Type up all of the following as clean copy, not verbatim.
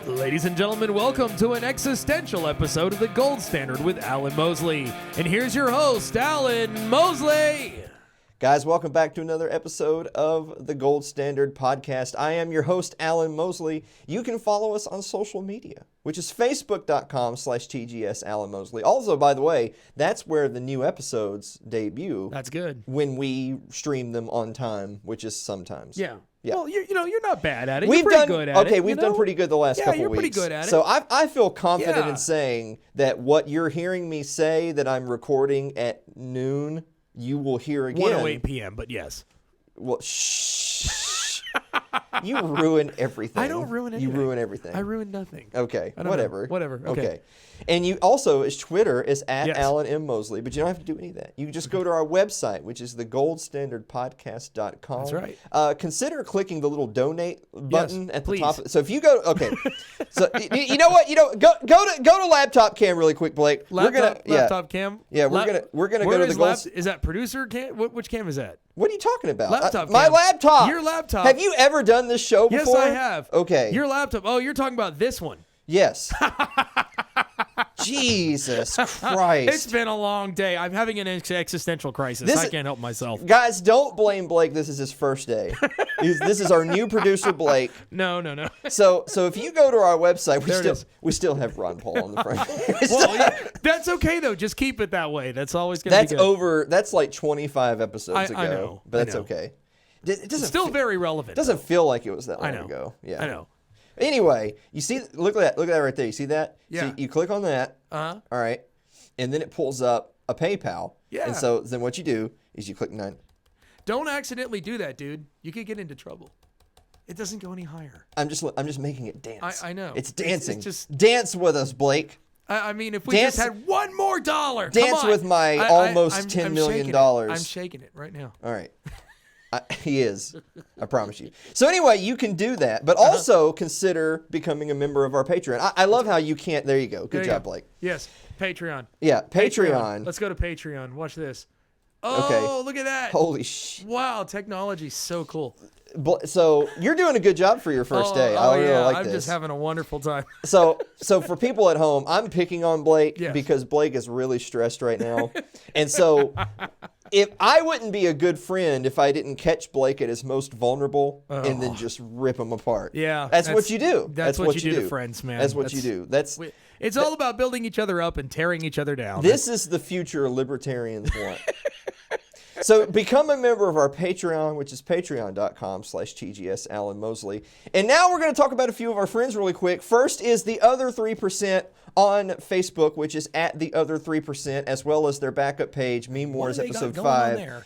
Ladies and gentlemen, welcome to an existential episode of The Gold Standard with Alan Mosley. And here's your host, Alan Mosley. Guys, welcome back to another episode of the Gold Standard Podcast. I am your host, Alan Mosley. You can follow us on social media, which is facebook.com/TGS Alan Mosley. Also, by the way, that's where the new episodes debut. That's good. When we stream them on time, which is sometimes. Yeah. Yeah. Well, you're not bad at it. You're pretty good at it. Okay, we've done pretty good the last couple weeks. Yeah, you're pretty good at it. So I feel confident in saying that what you're hearing me say that I'm recording at noon, you will hear again. 1:08 p.m., but yes. Well, shh. You ruin everything. I don't ruin anything. You ruin everything. I ruin nothing. Okay, whatever. Know. Whatever. Okay. And you also, his Twitter is at yes. Alan M. Mosley, but you don't have to do any of that. You just go to our website, which is thegoldstandardpodcast.com. That's right. Consider clicking the little donate button at the please. top. So if you go, okay. So you know what? Go to laptop cam really quick, Blake. Laptop cam. Yeah, we're gonna go to the gold. Is that producer cam? Which cam is that? What are you talking about? Laptop my cam. laptop. Your laptop. Have you ever done this show before? Yes, I have. Okay. Your laptop. Oh, you're talking about this one. Yes. Jesus Christ. It's been a long day. I'm having an existential crisis. I can't help myself. Guys, don't blame Blake. This is his first day. This is our new producer, Blake. No. So if you go to our website, we still have Ron Paul on the front. Well, yeah, that's okay, though. Just keep it that way. That's always going to be good. That's like 25 episodes ago. I know. But that's okay. It doesn't still very relevant. It doesn't feel like it was that long ago. Yeah. I know. Anyway, you see, look at that right there. You see that? Yeah. So you click on that. Uh-huh. All right. And then it pulls up a PayPal. Yeah. And so then what you do is you click 9. Don't accidentally do that, dude. You could get into trouble. It doesn't go any higher. I'm just making it dance. I know. It's dancing. It's just dance with us, Blake. I mean, if we just had one more dollar. Dance come on. with my almost $10 million. I'm shaking it right now. All right. He is. I promise you. So anyway, you can do that, but also consider becoming a member of our Patreon. I love how you can't. There you go. Good job, Blake. Yes. Patreon. Yeah, Patreon. Let's go to Patreon. Watch this. Oh, okay. Look at that. Holy shit. Wow, technology's so cool. So you're doing a good job for your first day. I really like this. I'm just having a wonderful time. So for people at home, I'm picking on Blake because Blake is really stressed right now. And so if I wouldn't be a good friend if I didn't catch Blake at his most vulnerable and then just rip him apart. Yeah. That's what you do. That's what you do to friends, man. That's what you do. It's all about building each other up and tearing each other down. This is the future libertarians want. So become a member of our Patreon, which is patreon.com/TGS Alan Mosley. And now we're going to talk about a few of our friends really quick. First is the Other 3% on Facebook, which is at the Other 3%, as well as their backup page, Meme Wars Episode 5.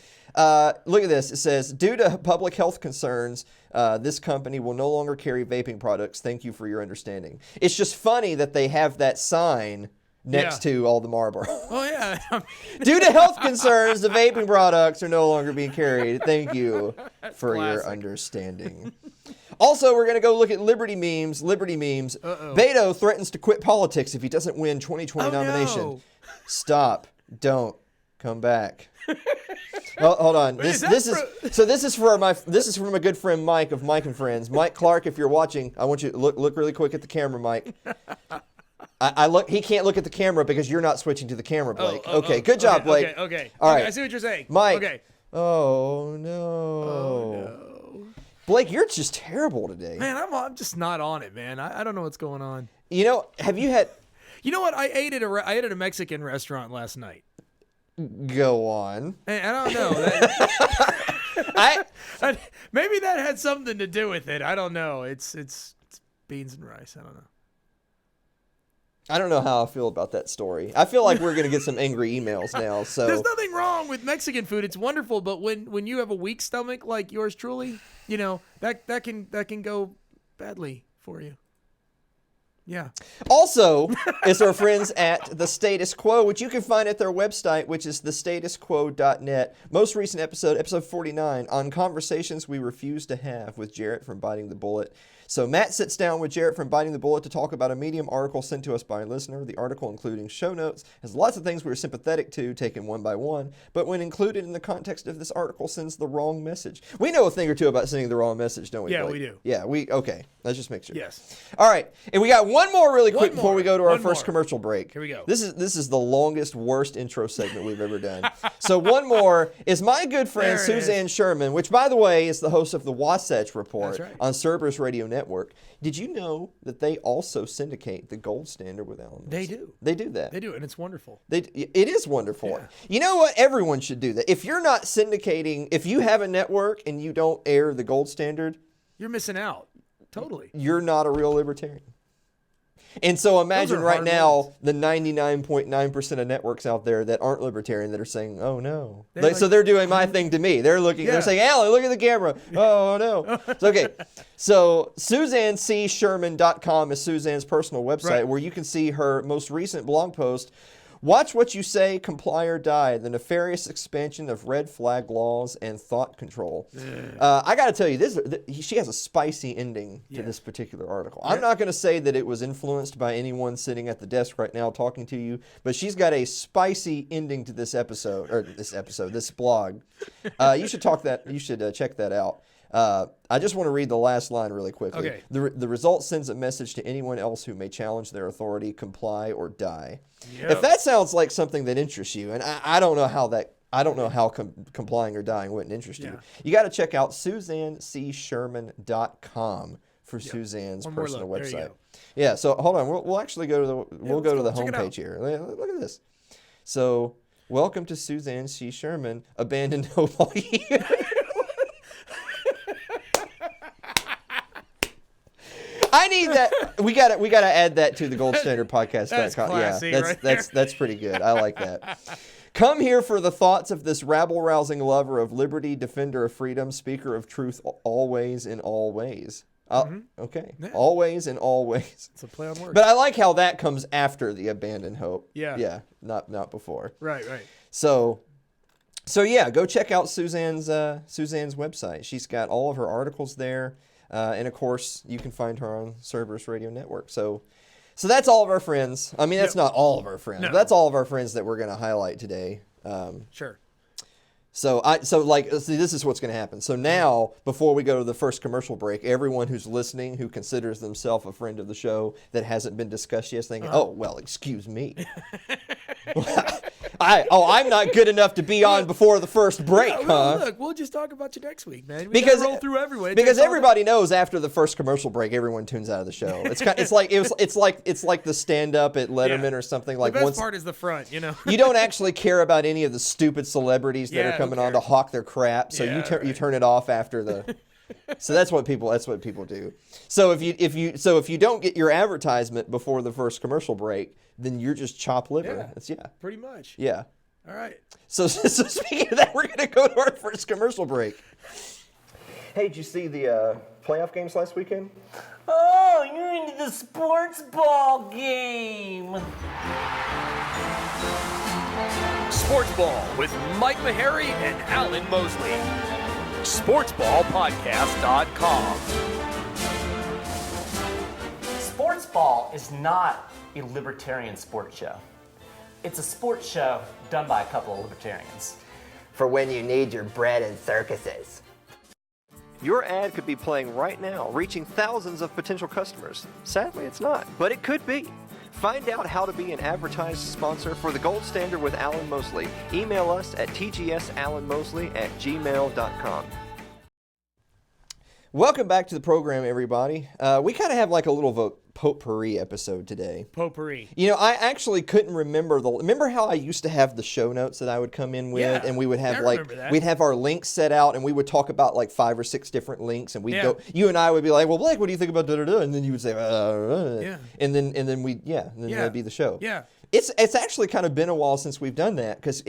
Look at this. It says, due to public health concerns, this company will no longer carry vaping products. Thank you for your understanding. It's just funny that they have that sign next to all the Marlboro. Oh, yeah. Due to health concerns, the vaping products are no longer being carried. Thank you for your understanding. Also, we're going to go look at Liberty memes. Beto threatens to quit politics if he doesn't win 2020 nomination. No. Stop. Don't. Come back. Hold on. This is from a good friend Mike of Mike and Friends. Mike Clark, if you're watching, I want you to look really quick at the camera, Mike. He can't look at the camera because you're not switching to the camera, Blake. Okay, good job, Blake. Okay. All right. I see what you're saying. Mike. Okay. Oh no. Blake, you're just terrible today. Man, I'm just not on it, man. I don't know what's going on. You know, have you had? You know what? I ate at a Mexican restaurant last night. Go on. I don't know. Maybe that had something to do with it. I don't know. It's beans and rice. I don't know. I don't know how I feel about that story. I feel like we're going to get some angry emails now. So there's nothing wrong with Mexican food. It's wonderful, but when you have a weak stomach like yours truly, you know, that can go badly for you. Yeah. Also, it's our friends at The Status Quo, which you can find at their website, which is thestatusquo.net. Most recent episode 49, on conversations we refuse to have with Jarrett from Biting the Bullet. So Matt sits down with Jarrett from Biting the Bullet to talk about a Medium article sent to us by a listener. The article, including show notes, has lots of things we were sympathetic to, taken one by one, but when included in the context of this article, sends the wrong message. We know a thing or two about sending the wrong message, don't we? Yeah, Blake? we do. Yeah, okay. Let's just make sure. Yes. All right, and we got one more really quick before we go to our first more. commercial break. Here we go. This is the longest, worst intro segment we've ever done. So one more is my good friend Suzanne Sherman, which, by the way, is the host of the Wasatch Report on Cerberus Radio Network. Did you know that they also syndicate the Gold Standard with Alan Mosley? They do. They do that. They do, and it's wonderful. It is wonderful. Yeah. You know what? Everyone should do that. If you're not syndicating, if you have a network and you don't air the Gold Standard, you're missing out. Totally. You're not a real libertarian. And so imagine right now the 99.9% of networks out there that aren't libertarian that are saying, oh no. So they're doing my thing to me. They're looking, they're saying, Alan, look at the camera. Oh no. So, okay. So SuzanneCSherman.com is Suzanne's personal website where you can see her most recent blog post. Watch what you say, comply or die, the nefarious expansion of red flag laws and thought control. I got to tell you, she has a spicy ending to this particular article. I'm not going to say that it was influenced by anyone sitting at the desk right now talking to you, but she's got a spicy ending to this blog. You should check that out. I just want to read the last line really quickly. Okay. The result sends a message to anyone else who may challenge their authority, comply, or die. Yep. If that sounds like something that interests you, and I don't know how complying or dying wouldn't interest you. You got to check out SuzanneCSherman.com for Suzanne's personal website. Yeah. So hold on, we'll actually go to the homepage here. Look at this. So welcome to Suzanne C. Sherman, abandoned hope all year. I need that. We got to add that to the Gold Standard Podcast. That's classy, that's pretty good. I like that. Come here for the thoughts of this rabble-rousing lover of liberty, defender of freedom, speaker of truth, always in all ways. Okay. Yeah. Always in all ways. It's a play on words. But I like how that comes after the abandoned hope. Yeah. Yeah. Not before. Right. So yeah, go check out Suzanne's website. She's got all of her articles there. And of course, you can find her on Cerberus Radio Network. So that's all of our friends. I mean, that's not all of our friends. No. But that's all of our friends that we're going to highlight today. Sure. So this is what's going to happen. So now, before we go to the first commercial break, everyone who's listening, who considers themselves a friend of the show that hasn't been discussed yet, is thinking, oh, well, excuse me. I'm not good enough to be on before the first break, huh? Look, we'll just talk about you next week, man. Because roll through everyone. Because everybody knows after the first commercial break, everyone tunes out of the show. It's like the stand up at Letterman or something. Like the best part is the front, you know. You don't actually care about any of the stupid celebrities that are coming on to hawk their crap, so you turn it off after the. So that's what people do. So if you don't get your advertisement before the first commercial break, then you're just chopped liver. Pretty much. Yeah. All right. So speaking of that, we're gonna go to our first commercial break. Hey, did you see the playoff games last weekend? Oh, you're into the sports ball game. Sports Ball with Mike Meharry and Alan Mosley. SportsBallPodcast.com. Sports ball is not a libertarian sports show. It's a sports show done by a couple of libertarians. For when you need your bread and circuses. Your ad could be playing right now, reaching thousands of potential customers. Sadly, it's not, but it could be. Find out how to be an advertised sponsor for the Gold Standard with Alan Mosley. Email us at tgsalanmosley@gmail.com. Welcome back to the program, everybody. We kind of have like a little potpourri episode today. Potpourri. You know, I actually couldn't remember remember how I used to have the show notes that I would come in with, and we would have we'd have our links set out, and we would talk about like 5 or 6 different links, and we'd go. You and I would be like, "Well, Blake, what do you think about da da da?" And then you would say, and then that'd be the show. Yeah. It's actually kind of been a while since we've done that because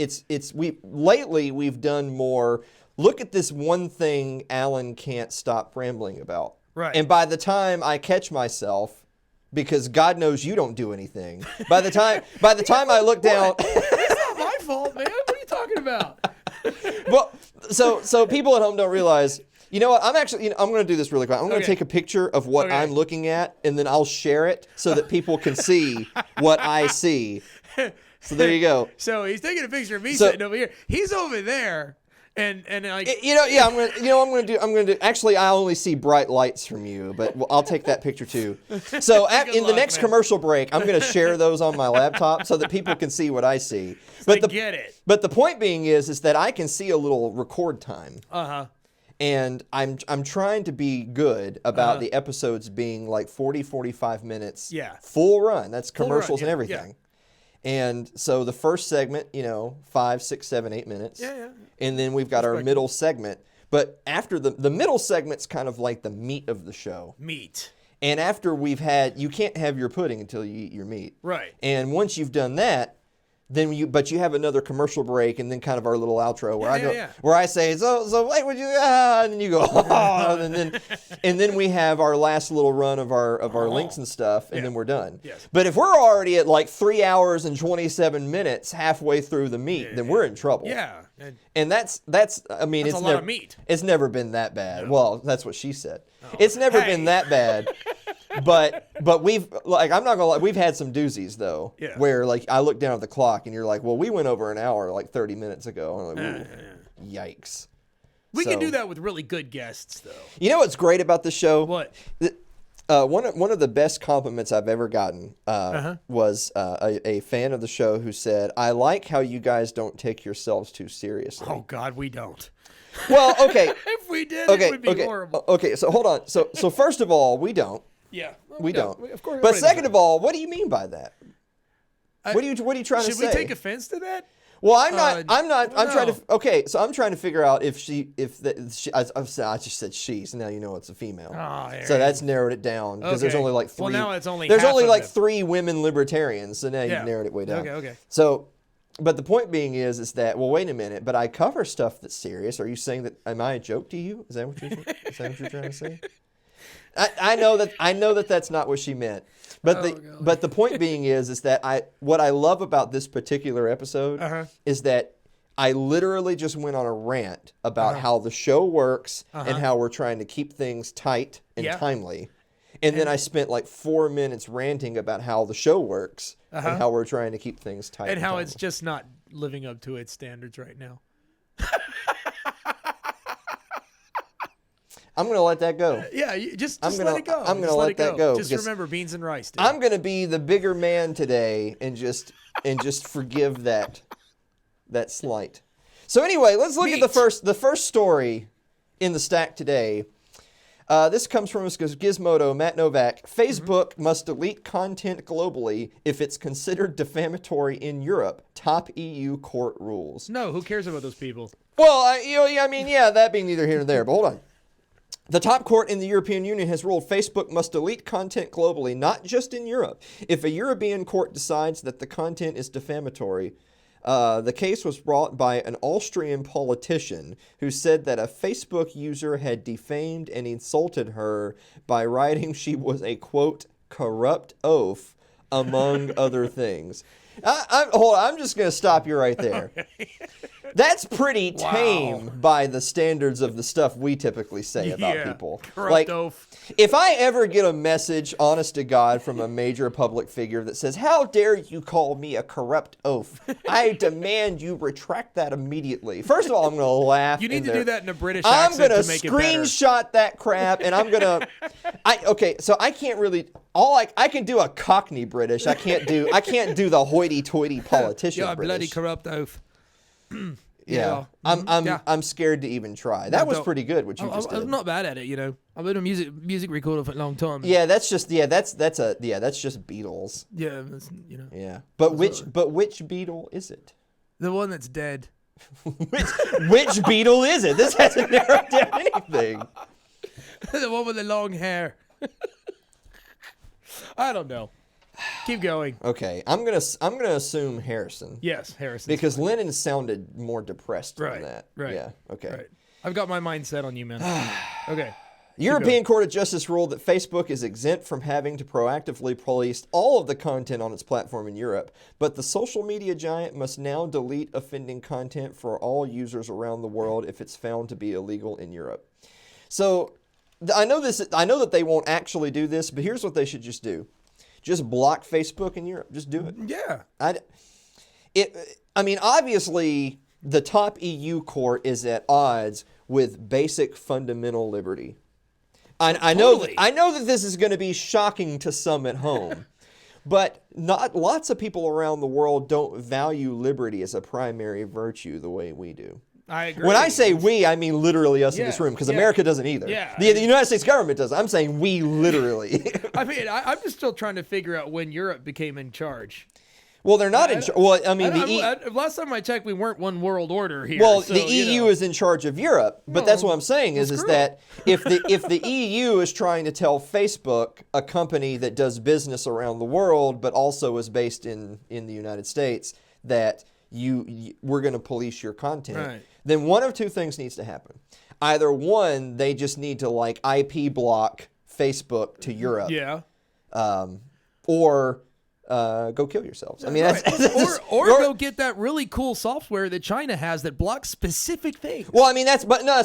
lately we've done more. Look at this one thing Alan can't stop rambling about. Right. And by the time I catch myself, because God knows you don't do anything. By the time I look down, it's not my fault, man. What are you talking about? Well, so people at home don't realize. You know what? I'm actually, I'm going to do this really quick. I'm going to Okay. take a picture of what Okay. I'm looking at, and then I'll share it so that people can see what I see. So there you go. So he's taking a picture of me So- sitting over here. He's over there, and like I'm gonna do. Actually, I only see bright lights from you, but I'll take that picture too. So in the luck, next man. commercial break, I'm gonna share those on my laptop so that people can see what I see. I get it. But the point being is that I can see a little record time. And I'm trying to be good about the episodes being like 40, 45 minutes. Yeah. Full run. That's Full commercials run, and yeah, everything. And so the first segment, 5, 6, 7, 8 minutes. Yeah. And then we've got our middle segment. But after the middle segment's kind of like the meat of the show. Meat. And after you can't have your pudding until you eat your meat. Right. And once you've done that, then you have another commercial break, and then kind of our little outro where where I say, so wait, would you, and then you go, and then we have our last little run of our links and stuff, and then we're done. Yes. But if we're already at like 3 hours and 27 minutes halfway through the meat, then we're in trouble. Yeah. And that's I mean, That's it's a lot never of meat. It's never been that bad. Well, that's what she said. It's never been that bad. But we've, like, I'm not gonna lie, we've had some doozies though, where like I look down at the clock and you're like, well, we went over an hour like 30 minutes ago. And I'm like, yikes. We can do that with really good guests, though. You know what's great about the show? What? One of the best compliments I've ever gotten was a fan of the show who said, "I like how you guys don't take yourselves too seriously." Oh God, we don't. Well, okay. If we did, it would be horrible. Okay, so hold on. So first of all, we don't. Yeah, well, We don't. Of course. But second of all, what do you mean by that? What are you trying to say? Should we take offense to that? Well, I'm not. I'm trying no. to. Okay, so I'm trying to figure out if I just said she, so now you know it's a female. Oh, there so you that's narrowed it down because there's Okay. only like 3. Well, now it's only there's half only of like them. 3 women libertarians, so now Yeah. you've narrowed it way down. Okay. So, but the point being is that, well, wait a minute, but I cover stuff that's serious. Are you saying that? Am I a joke to you? Is that what you're trying to say? I know that that's not what she meant. But but the point being is that what I love about this particular episode is that I literally just went on a rant about how the show works and how we're trying to keep things tight and timely. And then I spent like 4 minutes ranting about how the show works and how we're trying to keep things tight. And how timely. it's just not living up to its standards right now. I'm going to let that go. Yeah, just I'm let it go. I'm gonna Just let it that go, Just because remember beans and rice. Dude. I'm going to be the bigger man today and just forgive that slight. So anyway, let's look at the first story in the stack today. This comes from Gizmodo, Matt Novak. Facebook must delete content globally if it's considered defamatory in Europe. Top EU court rules. No, who cares about those people? Well, that being neither here nor there, but hold on. The top court in the European Union has ruled Facebook must delete content globally, not just in Europe. If a European court decides that the content is defamatory, the case was brought by an Austrian politician who said that a Facebook user had defamed and insulted her by writing she was a, quote, corrupt oaf, among other things. Hold on, I'm just going to stop you right there. That's pretty tame by the standards of the stuff we typically say about people. Corrupt oaf. If I ever get a message, honest to God, from a major public figure that says, "How dare you call me a corrupt oaf? I demand you retract that immediately." First of all, I'm going to laugh. You need to do that in a British I'm accent gonna to make it better. screenshot that crap, and I'm gonna. So I can't really. I can do a Cockney British. I can't do the hoity-toity politician You're a British. bloody corrupt oaf. Yeah. I'm scared to even try. That was pretty good. What you just did. I'm not bad at it, you know. I've been a music recorder for a long time. Yeah, that's just Beatles. Yeah, that's, you know. Yeah, but which Beatle is it? The one that's dead. which Beatle is it? This hasn't narrowed down anything. The one with the long hair. I don't know. Keep going. Okay, I'm gonna assume Harrison. Yes, Harrison. Because Lennon sounded more depressed than that. Right. Yeah. Okay. Right. I've got my mind set on you, man. Okay. European Court of Justice ruled that Facebook is exempt from having to proactively police all of the content on its platform in Europe, but the social media giant must now delete offending content for all users around the world if it's found to be illegal in Europe. So I know that they won't actually do this, but here's what they should just do. Just block Facebook in Europe. Just do it. Yeah. I mean, obviously, the top EU court is at odds with basic fundamental liberty. I know that this is going to be shocking to some at home, but not lots of people around the world don't value liberty as a primary virtue the way we do. I agree. When I say we, I mean literally us in this room, because America doesn't either. Yeah. The United States government doesn't. I'm saying we literally. I mean, I'm just still trying to figure out when Europe became in charge. Well, they're not in charge. Well, I mean, last time I checked, we weren't one world order here. Well, so, the EU is in charge of Europe, but that's what I'm saying is that if the EU is trying to tell Facebook, a company that does business around the world but also is based in the United States, that we're going to police your content, then one of two things needs to happen. Either one, they just need to like IP block Facebook to Europe. Yeah. Or go kill yourselves. I mean, or go get that really cool software that China has that blocks specific things. Well, I mean, that's what I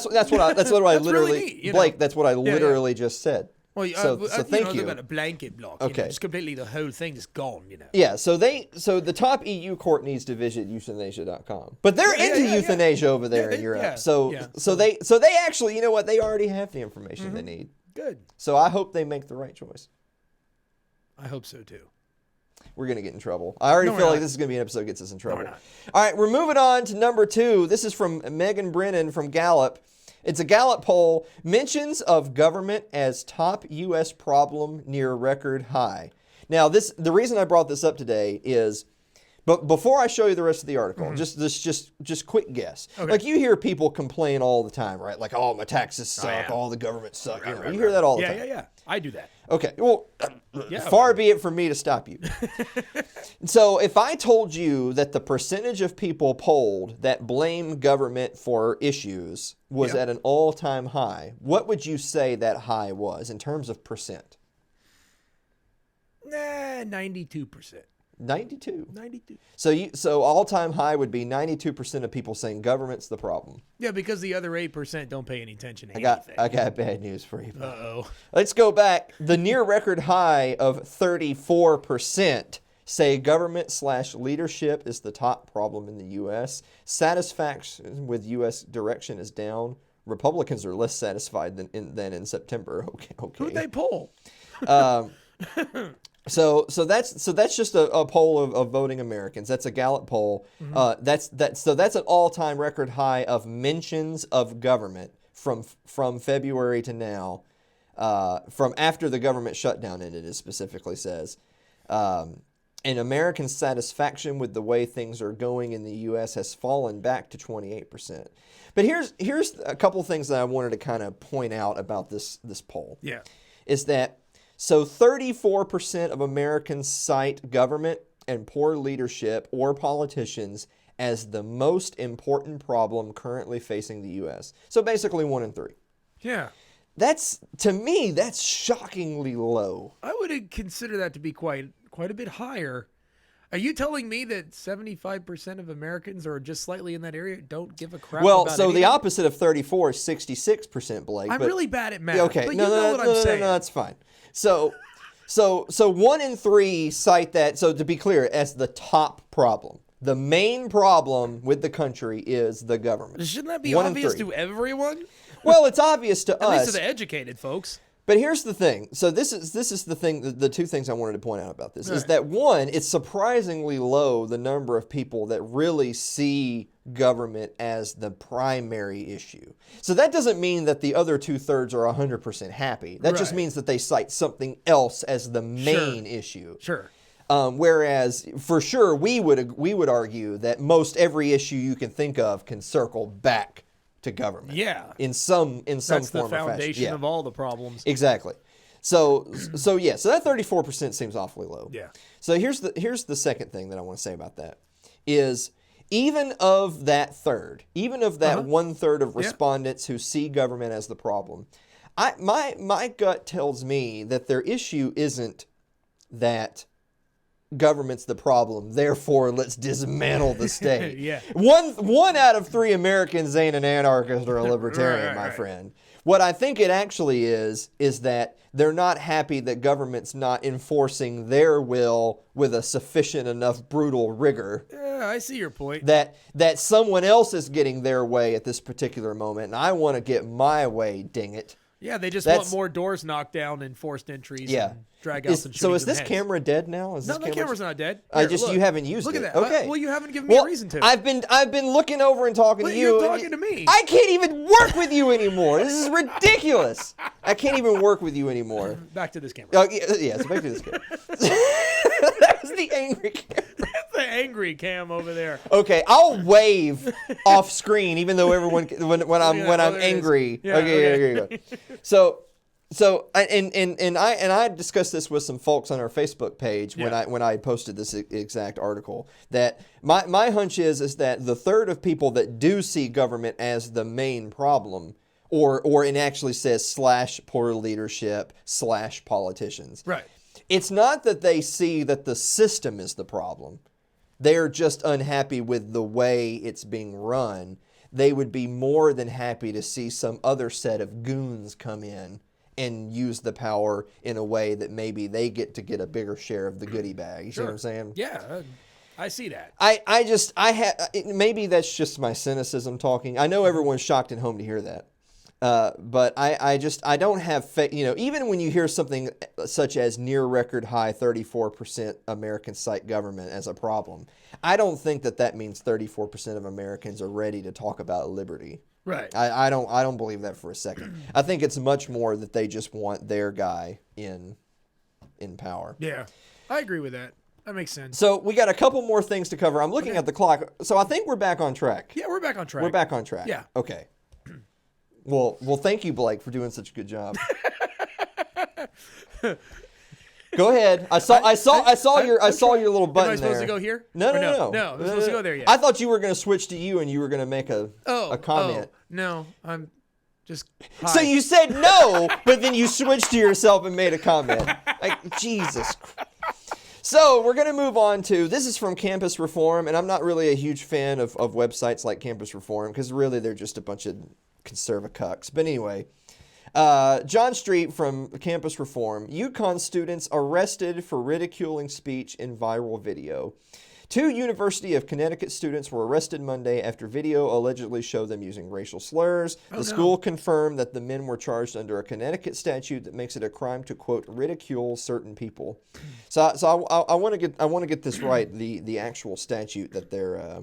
literally, really neat, Blake. That's what I literally just said. Well, so thank you. They've got a blanket block. Okay, just completely the whole thing is gone. Yeah. So the top EU court needs to visit euthanasia.com, but they're into euthanasia over there in Europe. So they actually, you know what? They already have the information they need. Good. So I hope they make the right choice. I hope so too. We're going to get in trouble. I already feel like this is going to be an episode that gets us in trouble. All right, we're moving on to number 2. This is from Megan Brennan from Gallup. It's a Gallup poll. Mentions of government as top U.S. problem near record high. Now, the reason I brought this up today is, but before I show you the rest of the article, just quick guess. Okay. Like you hear people complain all the time, right? Like, oh, my taxes suck, all the government suck. You hear that all the time. Yeah. I do that. Okay, well, far be it from me to stop you. So if I told you that the percentage of people polled that blame government for issues was at an all-time high, what would you say that high was in terms of percent? 92%. 92. 92. So all-time high would be 92% of people saying government's the problem. Yeah, because the other 8% don't pay any attention to anything. I got bad news for you. Uh-oh. Let's go back. The near record high of 34% say government/leadership is the top problem in the U.S. Satisfaction with U.S. direction is down. Republicans are less satisfied than in September. Okay. Who'd they poll? So that's just a poll of voting Americans. That's a Gallup poll. That's an all-time record high of mentions of government from February to now, from after the government shutdown ended, it specifically says. And American satisfaction with the way things are going in the U.S. has fallen back to 28%. But here's a couple things that I wanted to kind of point out about this poll. Yeah, is that. So 34% of Americans cite government and poor leadership or politicians as the most important problem currently facing the U.S. So basically 1 in 3. Yeah. To me, that's shockingly low. I would consider that to be quite a bit higher. Are you telling me that 75% of Americans are just slightly in that area don't give a crap about so anything? The opposite of 34 is 66%, Blake. I'm really bad at math. Okay, but what I'm saying. No, that's fine. So 1 in 3 cite that, so to be clear, as the top problem. The main problem with the country is the government. Shouldn't that be obvious to everyone? Well, it's obvious to us. At least to the educated folks. But here's the thing. So this is the thing. The two things I wanted to point out about this is that, one, it's surprisingly low, the number of people that really see government as the primary issue. So that doesn't mean that the other 2/3 are 100% happy. That just means that they cite something else as the main issue. Sure. Whereas, for sure, we would argue that most every issue you can think of can circle back to government. Yeah. In some form or fashion. That's the foundation of all the problems. Exactly. So that 34% seems awfully low. Yeah. So here's the second thing that I want to say about that is even of that 1/3 of respondents who see government as the problem, my gut tells me that their issue isn't that government's the problem. Therefore, let's dismantle the state. Yeah. One out of 3 Americans ain't an anarchist or a libertarian, my friend. What I think it actually is that they're not happy that government's not enforcing their will with a sufficient enough brutal rigor. Yeah, I see your point. That someone else is getting their way at this particular moment, and I want to get my way, ding it. Yeah, they just want more doors knocked down and forced entries. Yeah. And drag outs and shooting. So is this heads. camera dead now? No, the camera's not dead. You haven't used look it. Look at that. Okay. Well, you haven't given me a reason to. I've been looking over and talking to you. You're talking to me. I can't even work with you anymore. This is ridiculous. I can't even work with you anymore. Back to this camera. Oh, yeah, so back to this camera. That was the angry camera. That's the angry cam over there. Okay, I'll wave off screen even though everyone when I'm angry. Yeah, okay. So I discussed this with some folks on our Facebook page when I posted this exact article, that my hunch is that the third of people that do see government as the main problem, or it actually says / poor leadership / politicians. Right. It's not that they see that the system is the problem. They're just unhappy with the way it's being run. They would be more than happy to see some other set of goons come in and use the power in a way that maybe they get a bigger share of the goodie bag. You see what I'm saying? Yeah, I see that. Maybe that's just my cynicism talking. I know everyone's shocked and home to hear that. But I don't have faith. Even when you hear something such as near record high 34% Americans cite government as a problem, I don't think that means 34% of Americans are ready to talk about liberty. Right. I don't believe that for a second. I think it's much more that they just want their guy in power. Yeah, I agree with that. That makes sense. So we got a couple more things to cover. I'm looking at the clock. So I think we're back on track. Yeah, we're back on track. We're back on track. Yeah. Okay. Well, thank you, Blake, for doing such a good job. Go ahead. I saw your little button there. Am I supposed to go here? No. No, I'm supposed to go there yet. I thought you were going to switch to you and you were going to make a comment. No, I'm just. Hi. So you said no, but then you switched to yourself and made a comment. Like, Jesus Christ. So we're going to move on to, this is from Campus Reform, and I'm not really a huge fan of websites like Campus Reform because really they're just a bunch of conservacucks. But anyway, John Street from Campus Reform. UConn students arrested for ridiculing speech in viral video. 2 University of Connecticut students were arrested Monday after video allegedly showed them using racial slurs. The school confirmed that the men were charged under a Connecticut statute that makes it a crime to, quote, ridicule certain people. So I want to get this right, the actual statute that they're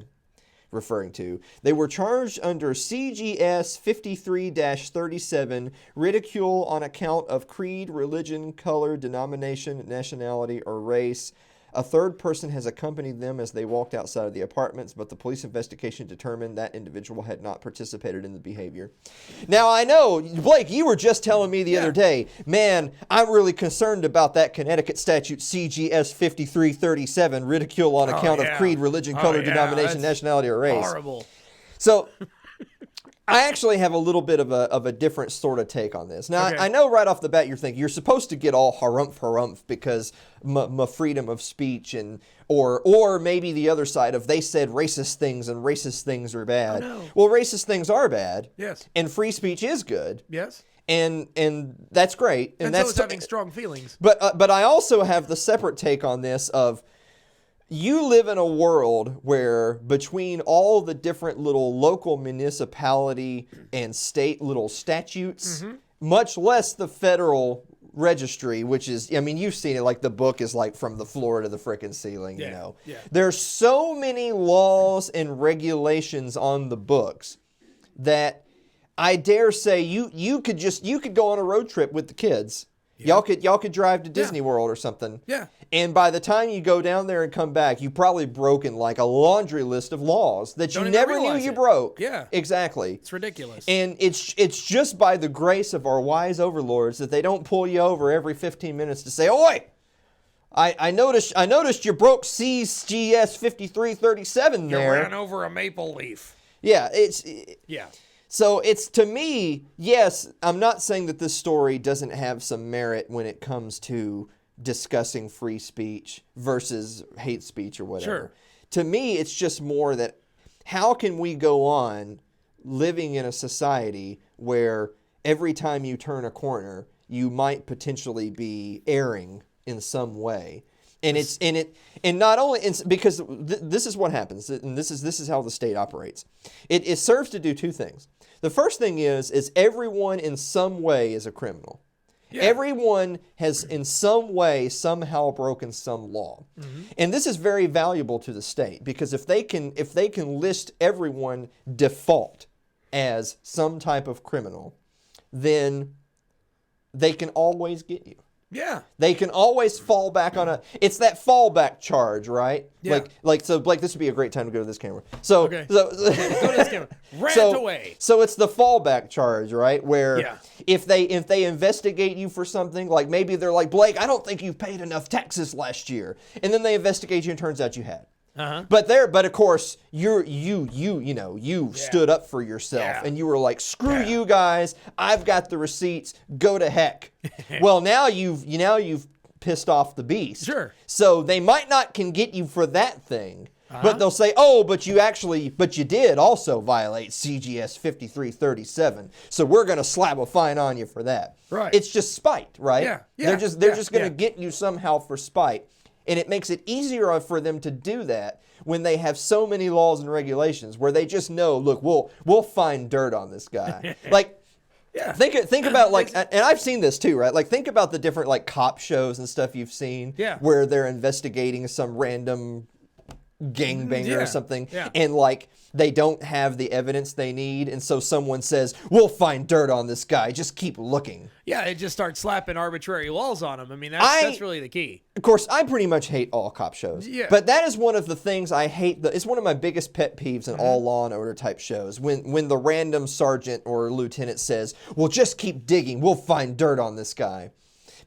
referring to. They were charged under CGS 53-37, ridicule on account of creed, religion, color, denomination, nationality, or race. A third person has accompanied them as they walked outside of the apartments, but the police investigation determined that individual had not participated in the behavior. Now, I know, Blake, you were just telling me the other day, man, I'm really concerned about that Connecticut statute CGS 5337, ridicule on account of creed, religion, color, denomination, nationality, or race. Horrible. So I actually have a little bit of a different sort of take on this. Now, Okay. I know right off the bat you're thinking you're supposed to get all harumph because my freedom of speech or maybe the other side of they said racist things and racist things are bad. Oh, no. Well, racist things are bad. Yes. And free speech is good. Yes. And that's great. And that's so it's having strong feelings. But I also have the separate take on this of you live in a world where between all the different little local municipality and state little statutes, much less the federal registry, which is, I mean, you've seen it, like the book is like from the floor to the frickin' ceiling, you know. Yeah. There's so many laws and regulations on the books that I dare say you could go on a road trip with the kids. Y'all could drive to Disney World or something. Yeah. And by the time you go down there and come back, you've probably broken like a laundry list of laws that you never knew you broke. Yeah. Exactly. It's ridiculous. And it's just by the grace of our wise overlords that they don't pull you over every 15 minutes to say, "Oi! I noticed you broke CGS 5337 there. You ran over a maple leaf." Yeah, Yeah. So it's, to me, yes, I'm not saying that this story doesn't have some merit when it comes to discussing free speech versus hate speech or whatever. Sure. To me, it's just more that how can we go on living in a society where every time you turn a corner, you might potentially be erring in some way. And not only because this is what happens, and this is how the state operates. It serves to do two things. The first thing is everyone in some way is a criminal. Yeah. Everyone has in some way somehow broken some law. Mm-hmm. And this is very valuable to the state because if they can list everyone default as some type of criminal, then they can always get you. Yeah. They can always fall back on it's that fallback charge, right? Yeah. So Blake, this would be a great time to go to this camera. So, okay. Go to this camera. Rant away. So it's the fallback charge, right? Where yeah. if they investigate you for something, like maybe they're like, Blake, I don't think you've paid enough taxes last year. And then they investigate you and turns out you had. Uh-huh. But of course you stood up for yourself and you were like, screw you guys, I've got the receipts, go to heck. Well, now you've pissed off the beast. Sure. So they might not can get you for that thing, but they'll say, oh, but you did also violate CGS 5337. So we're going to slap a fine on you for that. Right. It's just spite, right? Yeah. They're just going to get you somehow for spite. And it makes it easier for them to do that when they have so many laws and regulations where they just know, look, we'll find dirt on this guy. Like, think about like, and I've seen this too, right? Like, think about the different like cop shows and stuff you've seen where they're investigating some random gangbanger or something, and like they don't have the evidence they need, and so someone says, we'll find dirt on this guy, just keep looking. Yeah, it just starts slapping arbitrary laws on him. I mean, that's really the key. Of course, I pretty much hate all cop shows. Yeah. But that is one of the things I hate. It's one of my biggest pet peeves in all Law and Order type shows. When the random sergeant or lieutenant says, well, just keep digging, we'll find dirt on this guy.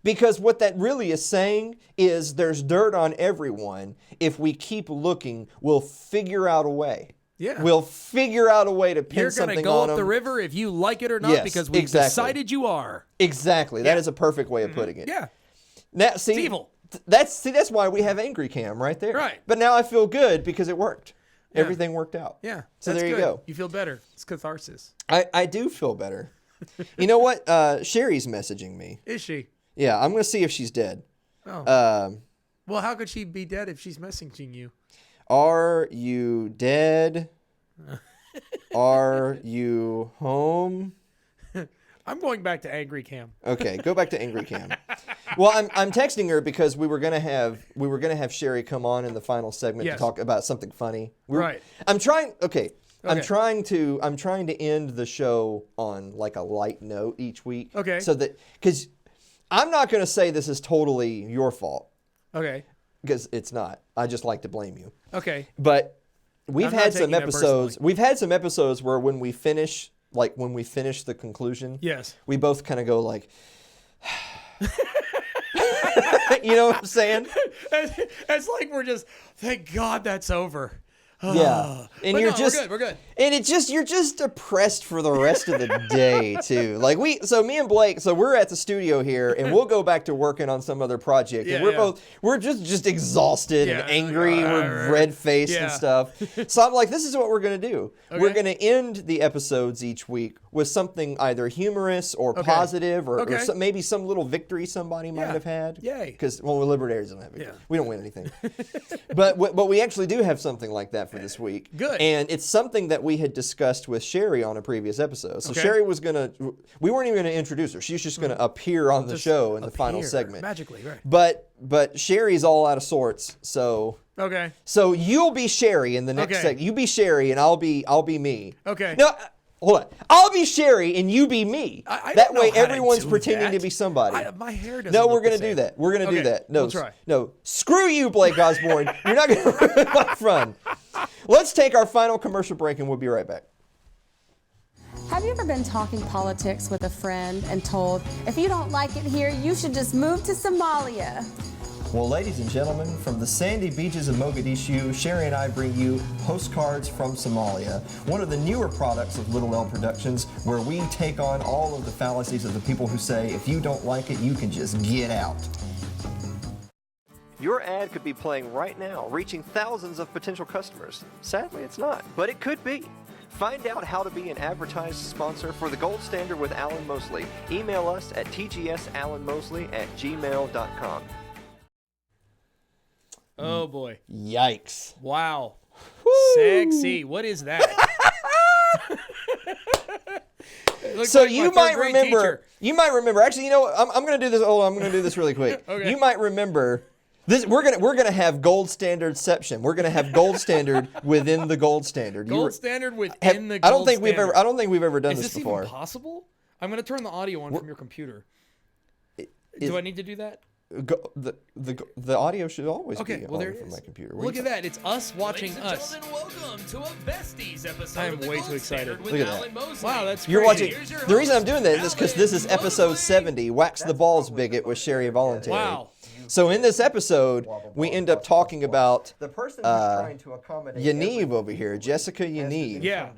Because what that really is saying is there's dirt on everyone. If we keep looking, we'll figure out a way. Yeah. We'll figure out a way to pin something on them. You're going to go up the river if you like it or not, because we've decided you are. Exactly. That is a perfect way of putting it. Yeah. Now, see, it's evil. That's why we have Angry Cam right there. Right. But now I feel good because it worked. Yeah. Everything worked out. Yeah. So there you go. You feel better. It's catharsis. I do feel better. You know what? Sherry's messaging me. Is she? Yeah, I'm going to see if she's dead. Oh. Well, how could she be dead if she's messaging you? Are you dead? Are you home? I'm going back to Angry Cam. Okay, go back to Angry Cam. Well, I'm texting her because we were gonna have Sherry come on in the final segment to talk about something funny. Right. I'm trying to end the show on like a light note each week. Okay. So that because I'm not gonna say this is totally your fault. Okay. Because it's not. I just like to blame you. Okay. But we've had some episodes. We've had some episodes where when we finish the conclusion, yes, we both kind of go like, you know what I'm saying? It's like we're just, thank God that's over. Yeah, and we're good. And you're just depressed for the rest of the day too. Like me and Blake, we're at the studio here, and we'll go back to working on some other project, and we're just exhausted and angry, we're red faced and stuff. So I'm like, this is what we're gonna do. Okay. We're gonna end the episodes each week with something either humorous or positive, or maybe some little victory somebody might have had. Yay! Because we're libertarians, don't have victory. We don't win anything. but we actually do have something like that for this week. Good. And it's something that we had discussed with Sherry on a previous episode. So Sherry we weren't even going to introduce her. She's just going to appear on the show in the final segment. Magically, right. But Sherry's all out of sorts, so... Okay. So you'll be Sherry in the next segment. You be Sherry and I'll be me. Okay. No, hold on. I'll be Sherry and you be me. That way everyone's pretending to be somebody. My hair doesn't No, we're going to do that. We're going to do that. No, we'll try. No, screw you, Blake Osborne. You're not going to ruin my fun. Let's take our final commercial break and we'll be right back. Have you ever been talking politics with a friend and told, if you don't like it here, you should just move to Somalia? Well, ladies and gentlemen, from the sandy beaches of Mogadishu, Sherry and I bring you Postcards from Somalia, one of the newer products of Little L Productions, where we take on all of the fallacies of the people who say, if you don't like it, you can just get out. Your ad could be playing right now, reaching thousands of potential customers. Sadly, it's not, but it could be. Find out how to be an advertised sponsor for The Gold Standard with Alan Mosley. Email us at tgsalanmosley@gmail.com. Oh boy. Yikes. Wow. Woo. Sexy. What is that? So you might remember. Actually, you know what? I'm going to do this. Hold on, I'm going to do this really quick. Okay. You might remember this. We're gonna have gold standardception. We're gonna have gold standard within the gold standard. Gold standard within the gold I don't think we've ever done is this this before. even possible? I'm going to turn the audio on from your computer. Do I need to do that? The audio should always Okay, be well, on there it from is. my computer. Look at that. It's us watching Ladies and us. gentlemen, welcome to a Besties episode I am of the way Gold too excited. Standard with Look at that. Alan Mosley. Wow, that's You're crazy. watching. Here's your The reason I'm host, doing that is because this is Alan episode Mosley. 70, Wax the Balls Bigot with Sherry Voluntary. Wow. So in this episode, we end up talking about the person who's trying to accommodate Yaniv over here, Jessica Yaniv. Yeah.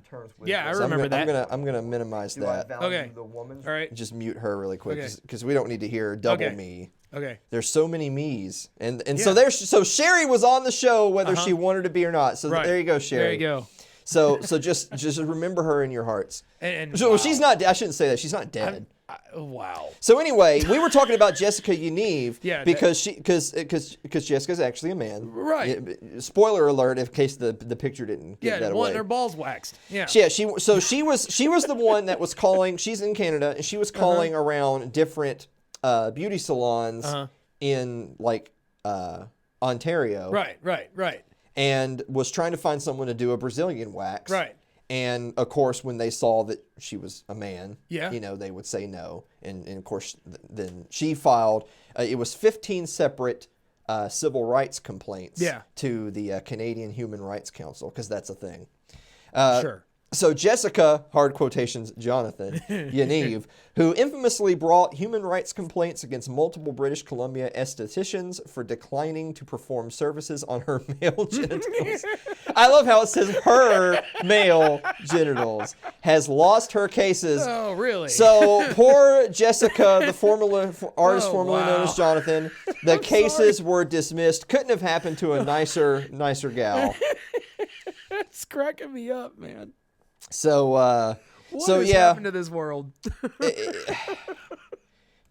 Yeah, I So remember that. I'm gonna minimize Do I that. value Okay. the woman's All right. Just mute her really quick Okay. because we don't need to hear double Okay. me. Okay. There's so many me's, and Yeah. so Sherry was on the show whether she wanted to be or not. So Right. there you go, Sherry. There you go. So just remember her in your hearts. And So wow. she's not. I shouldn't say that. She's not dead. Wow. So anyway, we were talking about Jessica Yaniv Yeah, because Jessica's actually a man. Right. Yeah, spoiler alert, in case the picture didn't give Yeah, that wanting away. her balls waxed. Yeah. Yeah, she was the one that was calling. She's in Canada, and she was calling around different beauty salons in like Ontario. Right. And was trying to find someone to do a Brazilian wax. Right. And of course, when they saw that she was a man, Yeah. they would say no. And of course, then she filed. It was 15 separate civil rights complaints to the Canadian Human Rights Council, because that's a thing. Sure. So Jessica, hard quotations, Jonathan Yaniv, who infamously brought human rights complaints against multiple British Columbia estheticians for declining to perform services on her male genitals. I love how it says her male genitals, has lost her cases. Oh, really? So poor Jessica, the artist Oh, formerly known as wow. Jonathan, the cases were dismissed. Couldn't have happened to a nicer gal. It's cracking me up, man. So, What has happened to this world?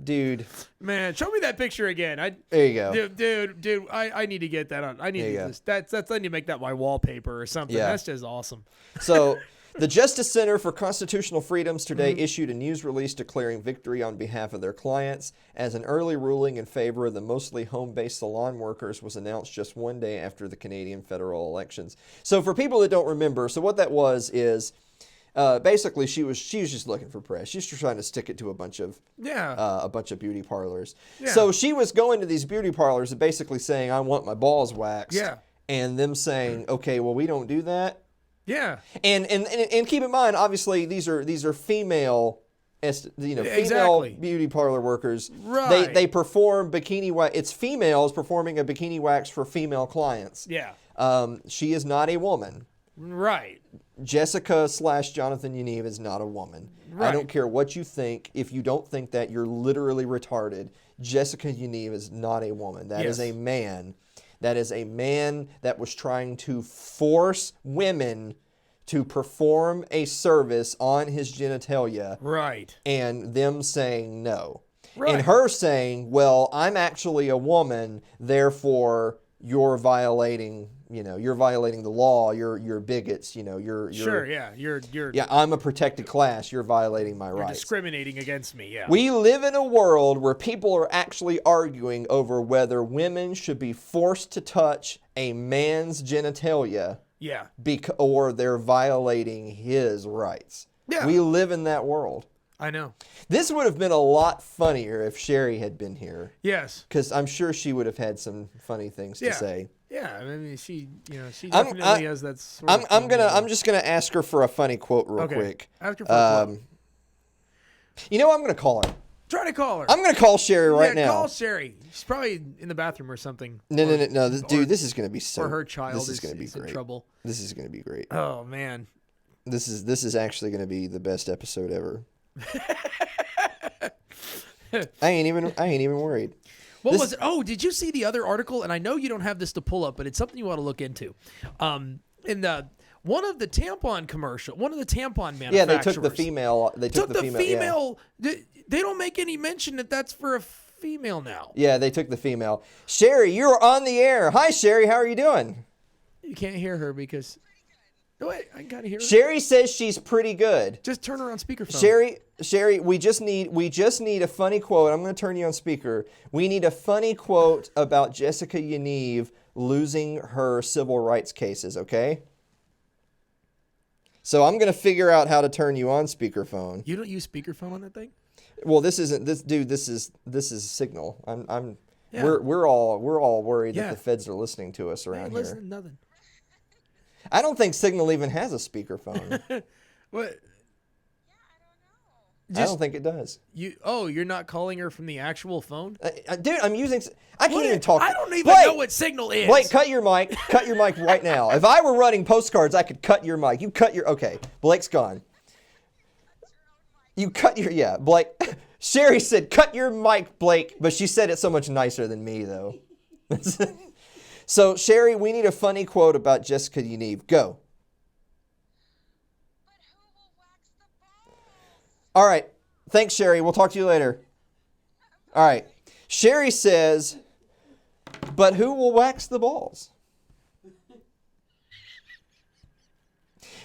dude. Man, show me that picture again. There you go. Dude, I need to get that on. I need There you to go. just, that's I need to make that my wallpaper or something. Yeah. That's just awesome. So, the Justice Center for Constitutional Freedoms today issued a news release declaring victory on behalf of their clients, as an early ruling in favor of the mostly home-based salon workers was announced just one day after the Canadian federal elections. So, for people that don't remember, so what that was is basically she was just looking for press. She's just trying to stick it to a bunch of beauty parlors. Yeah. So she was going to these beauty parlors and basically saying, "I want my balls waxed." Yeah. And them saying, "Okay, well, we don't do that." Yeah. And keep in mind, obviously, these are female, female Exactly. beauty parlor workers. Right. They perform bikini wax. It's females performing a bikini wax for female clients. Yeah. She is not a woman. Right. Jessica / Jonathan Yaniv is not a woman. Right. I don't care what you think. If you don't think that, you're literally retarded. Jessica Yaniv is not a woman. That is Yes. a man. That is a man that was trying to force women to perform a service on his genitalia, Right. and them saying no. Right. And her saying, "Well, I'm actually a woman, therefore you're violating the law. You're bigots. You're Sure. Yeah. You're yeah. I'm a protected class. You're violating my rights." discriminating against me. Yeah. We live in a world where people are actually arguing over whether women should be forced to touch a man's genitalia Yeah. or they're violating his rights. Yeah. We live in that world. I know. This would have been a lot funnier if Sherry had been here, Yes. because I'm sure she would have had some funny things to Yeah. say. Yeah. I mean, she I'm- definitely has that sort of I'm thing. just gonna ask her for a funny quote real Okay. quick. Ask her for a quote. I'm gonna call her. Try to call her. I'm gonna call Sherry right yeah, now. Call Sherry. She's probably in the bathroom or something. No. Dude, this is gonna be so. Or her child This is gonna be is in great. trouble. This is gonna be great. Oh man. This is actually gonna be the best episode ever. I ain't even worried. What was it? Oh, did you see the other article? And I know you don't have this to pull up, but it's something you ought to look into. One of the tampon manufacturers. Yeah, they took the female. They took the female. Yeah. They don't make any mention that that's for a female now. Yeah, they took the female. Sherry, you're on the air. Hi, Sherry. How are you doing? You can't hear her because. No, wait, I gotta hear her. Sherry says she's pretty good. Just turn her on speakerphone. Sherry, we just need a funny quote. I'm going to turn you on speaker. We need a funny quote about Jessica Yaniv losing her civil rights cases, okay? So I'm going to figure out how to turn you on speakerphone. You don't use speakerphone on that thing? Well, this isn't this dude. This is Signal. Yeah. We're all worried that the feds are listening to us around here. Listen to nothing. I don't think Signal even has a speakerphone. What? I don't think it does. You're not calling her from the actual phone? Dude, I'm using. I can't even talk. I don't even Blake, know what Signal is. Blake, cut your mic. Cut your mic right now. If I were running postcards, I could cut your mic. You cut your. Okay, Blake's gone. You cut your. Yeah, Blake. Sherry said, "Cut your mic, Blake," but she said it so much nicer than me, though. So, Sherry, we need a funny quote about Jessica Yaniv. Go. All right. Thanks, Sherry. We'll talk to you later. All right. Sherry says, but who will wax the balls?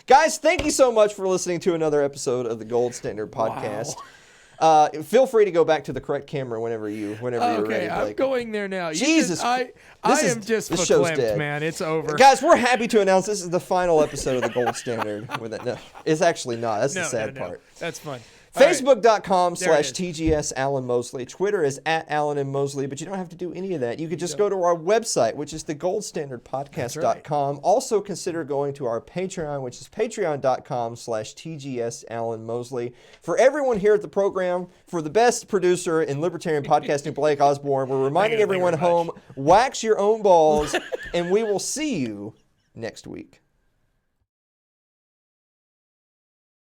Guys, thank you so much for listening to another episode of the Gold Standard Podcast. Wow. Feel free to go back to the correct camera whenever you're ready. Okay, I'm Blake. going there now. Jesus, I am just this show's verklempt, dead. man. It's over. Guys, we're happy to announce this is the final episode of the Gold Standard. No, it's actually not. That's the sad part. That's fun. Facebook.com/TGS Alan Mosley. Twitter is @Alan and Mosley, but you don't have to do any of that. You could just go to our website, which is thegoldstandardpodcast.com. Right. Also consider going to our Patreon, which is patreon.com/TGS Alan Mosley. For everyone here at the program, for the best producer in libertarian podcasting, Blake Osborne, we're reminding everyone home, wax your own balls, and we will see you next week.